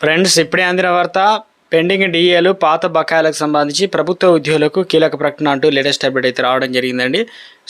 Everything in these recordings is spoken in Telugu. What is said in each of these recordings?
ఫ్రెండ్స్, ఇప్పుడే అందిన వార్త. పెండింగ్ డిఏలు, పాత బకాయిలకు సంబంధించి ప్రభుత్వ ఉద్యోగులకు కీలక ప్రకటన అంటూ లేటెస్ట్ అప్డేట్ అయితే రావడం జరిగిందండి.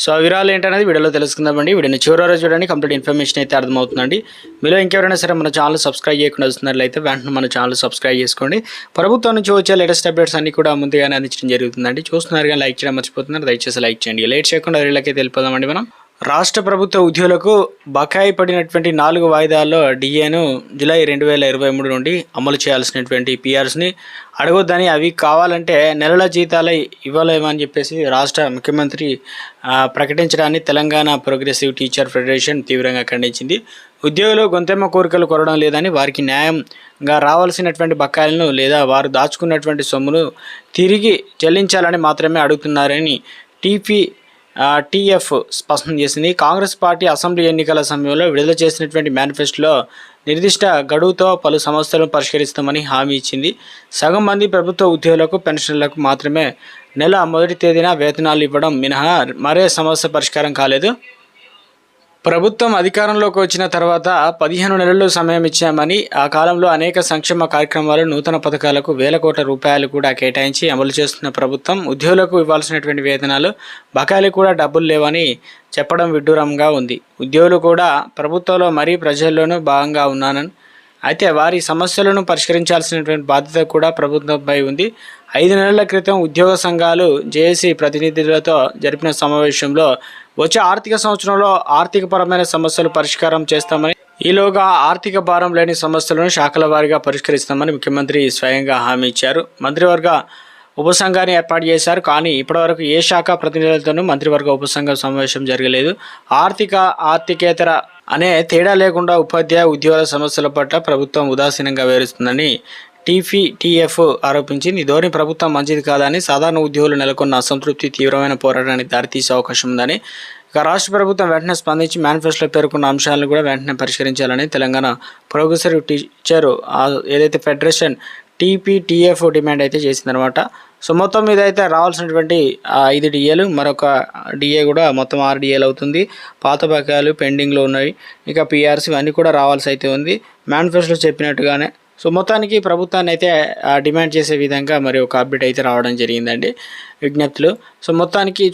సో ఆ వివరాలు ఏంటనేది వీడియోలో తెలుసుకుందామండి. వీడియోని చివరి వరకు చూడండి, కంప్లీట్ ఇన్ఫర్మేషన్ అయితే అర్థమవుతుందండి. మీలో ఇంకెవరైనా సరే మన ఛానల్ సబ్స్క్రైబ్ చేయకుండా వస్తున్నట్లయితే వెంటనే మన ఛానల్ సబ్స్క్రైబ్ చేసుకోండి. ప్రభుత్వం నుంచి వచ్చే లేటెస్ట్ అప్డేట్స్ అన్ని కూడా ముందుగానే అందించడం జరుగుతుందండి. చూస్తున్నారు కానీ లైక్ చేయడం మర్చిపోతున్నారు, దయచేసి లైక్ చేయండి. లేట్ చేయకుండా వీళ్ళకైతే వెళ్ళిపోదామండి మనం. రాష్ట్ర ప్రభుత్వ ఉద్యోగులకు బకాయి పడినటువంటి 4 వాయిదాల్లో డిఏను జూలై 2023 నుండి అమలు చేయాల్సినటువంటి పిఆర్స్ని అడగొద్దని, అవి కావాలంటే నెలల జీతాలే ఇవ్వలేమని చెప్పేసి రాష్ట్ర ముఖ్యమంత్రి ప్రకటించడాన్ని తెలంగాణ ప్రోగ్రెసివ్ టీచర్ ఫెడరేషన్ తీవ్రంగా ఖండించింది. ఉద్యోగులు గొంతెమ్మ కోరికలు కోరడం లేదని, వారికి న్యాయంగా రావాల్సినటువంటి బకాయిలను లేదా వారు దాచుకున్నటువంటి సొమ్మును తిరిగి చెల్లించాలని మాత్రమే అడుగుతున్నారని టీఎఫ్ స్పష్టం చేసింది. కాంగ్రెస్ పార్టీ అసెంబ్లీ ఎన్నికల సమయంలో విడుదల చేసినటువంటి మేనిఫెస్టోలో నిర్దిష్ట గడువుతో పలు సమస్యలను పరిష్కరిస్తామని హామీ ఇచ్చింది. సగం మంది ప్రభుత్వ ఉద్యోగులకు, పెన్షన్లకు మాత్రమే నెల మొదటి తేదీన వేతనాలు ఇవ్వడం మినహా మరే సమస్య పరిష్కారం కాలేదు. ప్రభుత్వం అధికారంలోకి వచ్చిన తర్వాత 15 నెలలు సమయం ఇచ్చామని, ఆ కాలంలో అనేక సంక్షేమ కార్యక్రమాలు, నూతన పథకాలకు వేల కోట్ల రూపాయలు కూడా కేటాయించి అమలు చేస్తున్న ప్రభుత్వం ఉద్యోగులకు ఇవ్వాల్సినటువంటి వేతనాలు, బకాయిలు కూడా డబ్బులు లేవని చెప్పడం విడ్డూరంగా ఉంది. ఉద్యోగులు కూడా ప్రభుత్వంలో మరీ ప్రజల్లోనూ భాగంగా ఉన్నానని, అయితే వారి సమస్యలను పరిష్కరించాల్సినటువంటి బాధ్యత కూడా ప్రభుత్వంపై ఉంది. 5 నెలల క్రితం ఉద్యోగ సంఘాలు జేఏసీ ప్రతినిధులతో జరిపిన సమావేశంలో వచ్చే ఆర్థిక సంవత్సరంలో ఆర్థికపరమైన సమస్యలు పరిష్కారం చేస్తామని, ఈలోగా ఆర్థిక భారం లేని సమస్యలను శాఖల వారీగా పరిష్కరిస్తామని ముఖ్యమంత్రి స్వయంగా హామీ ఇచ్చారు. మంత్రివర్గ ఉపసంఘాన్ని ఏర్పాటు చేశారు. కానీ ఇప్పటివరకు ఏ శాఖ ప్రతినిధులతోనూ మంత్రివర్గ ఉపసంఘ సమావేశం జరగలేదు. ఆర్థికేతర అనే తేడా లేకుండా ఉపాధ్యాయ ఉద్యోగుల సమస్యల పట్ల ప్రభుత్వం ఉదాసీనంగా వ్యవహరిస్తుందని టీఎఫ్ ఆరోపించింది. ఈ ధోరణి ప్రభుత్వం మంచిది కాదని, సాధారణ ఉద్యోగులు నెలకొన్న అసంతృప్తి తీవ్రమైన పోరాటానికి దారితీసే అవకాశం ఉందని, ఇక రాష్ట్ర ప్రభుత్వం వెంటనే స్పందించి మేనిఫెస్టోలో పేర్కొన్న అంశాలను కూడా వెంటనే పరిష్కరించాలని తెలంగాణ ప్రోగ్రెసివ్ టీచర్ ఏదైతే ఫెడరేషన్ టీఎఫ్ డిమాండ్ అయితే చేసిందనమాట. సో మొత్తం మీద అయితే రావాల్సినటువంటి 5 డిఏలు, మరొక డిఏ కూడా మొత్తం 6 డిఏలు అవుతుంది. పాత బకాయిలు పెండింగ్లో ఉన్నాయి, ఇక పిఆర్సీ ఇవన్నీ కూడా రావాల్సి అయితే ఉంది మేనిఫెస్టోలో చెప్పినట్టుగానే. సో మొత్తానికి ప్రభుత్వాన్ని అయితే డిమాండ్ చేసే విధంగా మరి ఒక అప్డేట్ అయితే రావడం జరిగిందండి, విజ్ఞప్తులు. సో మొత్తానికి